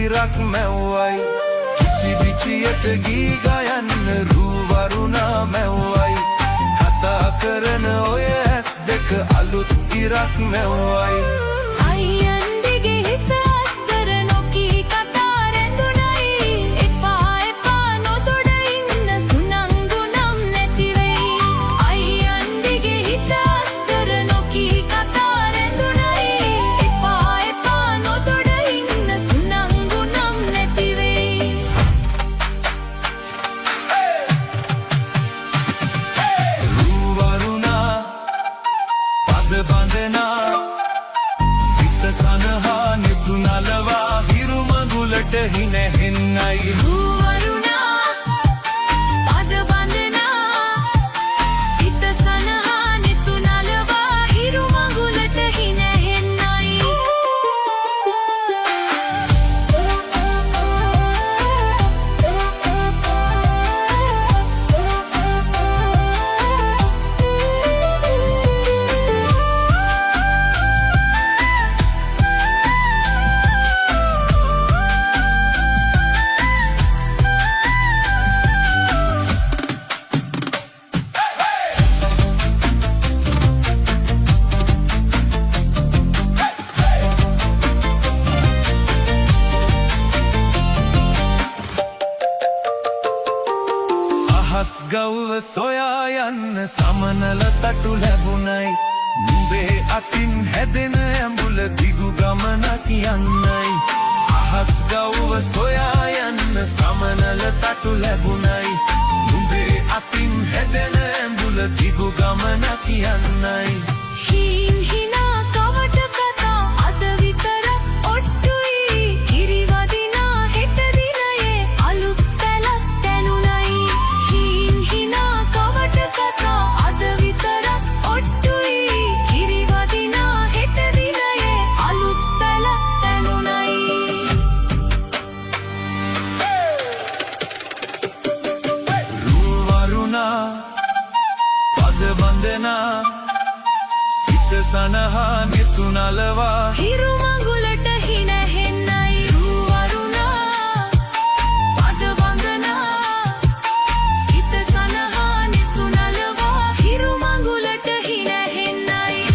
ඉරක් මැව්වයි කිචි විචියට ගී ගයන්න රූවරුණා මැව්වයි කතා කරන ඔය ඇස් දෙක අලුත් ඉරක් මැව්වයි අයියන් දිගේ හිත අත්තර නොකී කතා රැඳුණයි එපා එපා නොතොඩ ඉන්න සුනංගු නම් නැති වෙයි අයියන් දිගේ හිත අත්තර නොකී කතා රැඳුණයි එපා එපා නොතොඩ ඉන්න සුනංගු නම් නැති වෙයි රූවරුණා පද බඳනා සිත සනහා නිපුණලවා හිරු මඟුලට හිනහෙන්නයි රූවරුණා පද බඳනා සිත සනහා නිතුනලවා හිරු මඟුලට හිනහෙන්නයි අහස් ගව්ව සොයා යන්න සමනල තටු ලැබුණයි නුඹේ අතින් හැදෙන ඇඹුල දිගු ගමනක් යන්නයි අහස් ගව්ව සොයා යන්න සමනල තටු ලැබුණයි නුඹේ අතින් හැදෙන ඇඹුල දිගු ගමනක් යන්නයි හීන් හිනා කවට කතා අද විතරක් ඔට්ටුයි කිරිවදිනා හෙට දිනයේ අලුත් පැලක් දැනුණයි හීන් හිනා කවට කතා අද විතරක් ඔට්ටුයි කිරිවදිනා හෙට දිනයේ අලුත් පැලක් දැනුණයි රූවරුණා පද බඳනා සිත සනහා නිතුනලවා හිරු මඟුලට හිනහෙන්නයි රූවරුණා පද බඳනා සිත සනහා නිතුනලවා හිරු මඟුලට හිනහෙන්නයි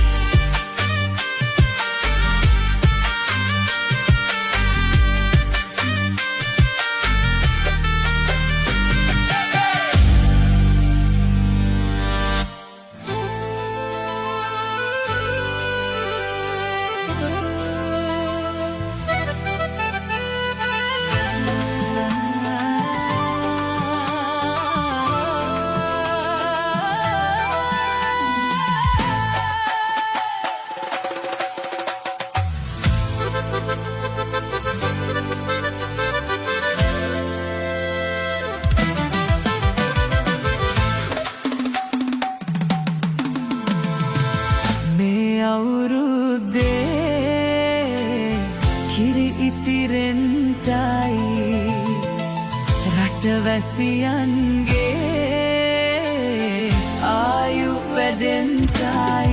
මේ අවුරුද්දේ කිරි ඉතිරෙන්ටයි රටවැසියන්ගේ ආයු වැඩෙන්ටයි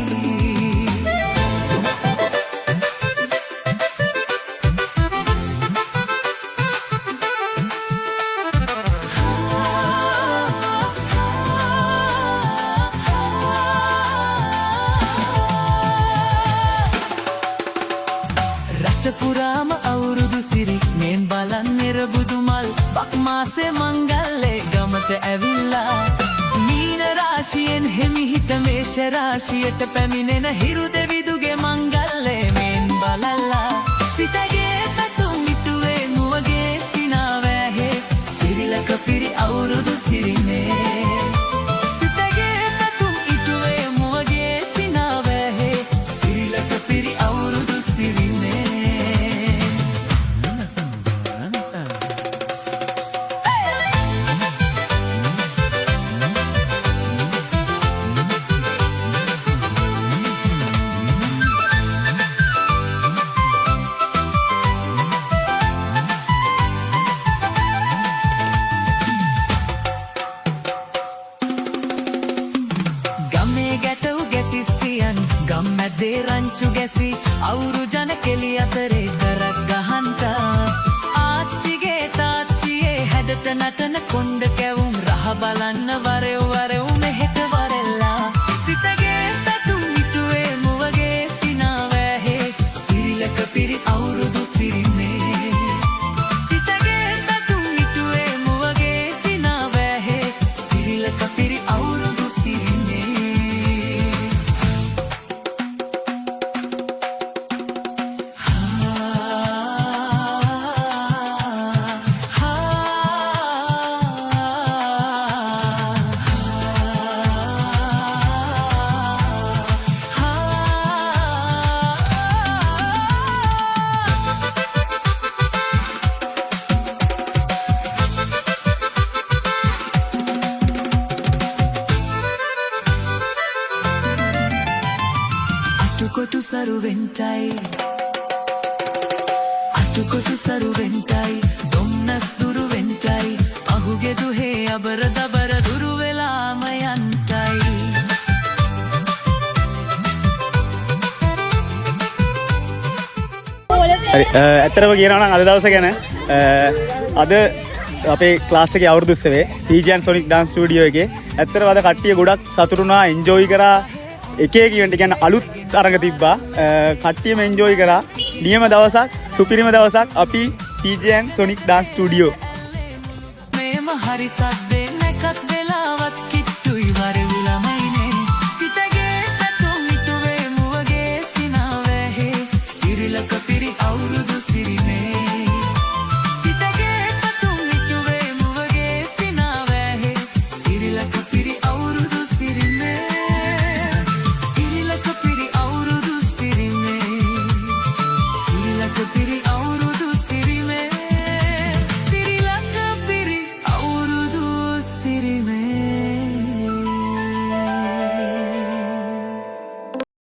පුරාම අවුරුදු සිරි මෙන් බලන් එරබුදු මල් බක් මාසේ මංගල්ලේ ගමට ඇවිල්ලා මීන රාශියෙන් හිමිහිට මේෂ රාශියට පැමිණෙන හිරු දෙවිදුගේ මංගල්ලේ මෙන් බලලා සිතගේ පැතුම් මිටුවේ මුවගේ සිනාවැහේ සිරිලක පිරි අවුරුදු සිරිනේ සිතගේ පැතුම් ඉටුවේ මුවගේ සිනාවැහේ සිරිලක පිරි අවුරුදු සිරිනේ සරුවෙන්ටයි අටකොටු සරුවෙන්ටයි දුම්නස් දුරුවෙන්ටයි පහුගේ දුහේ අබර දබර දුරු වෙලාම යන්ටයි හරි ඇත්තටම කියනවා නම් අද දවස ගැන අද අපේ ක්ලාස් එකේ අවුරුදු උත්සවයේ PGN Sonic Dance Studio එකේ ඇත්තටම අද කට්ටිය ගොඩක් සතුටු වුණා එන්ජොයි කරා එක එක ඉවෙන්ට් කියන්නේ අලුත් තරඟ තිබ්බා කට්ටියම එන්ජොයි කරා නියම දවසක් සුපිරිම දවසක් අපි PGN Sonic Dance Studio මේම හරි සද්දේ නැකත් වෙලාවත් කිට්ටුයි වරවිලමයිනේ සිතගේ පැතුම් ඉටුවේ මුවගේ සිනාවැහේ සිරිලක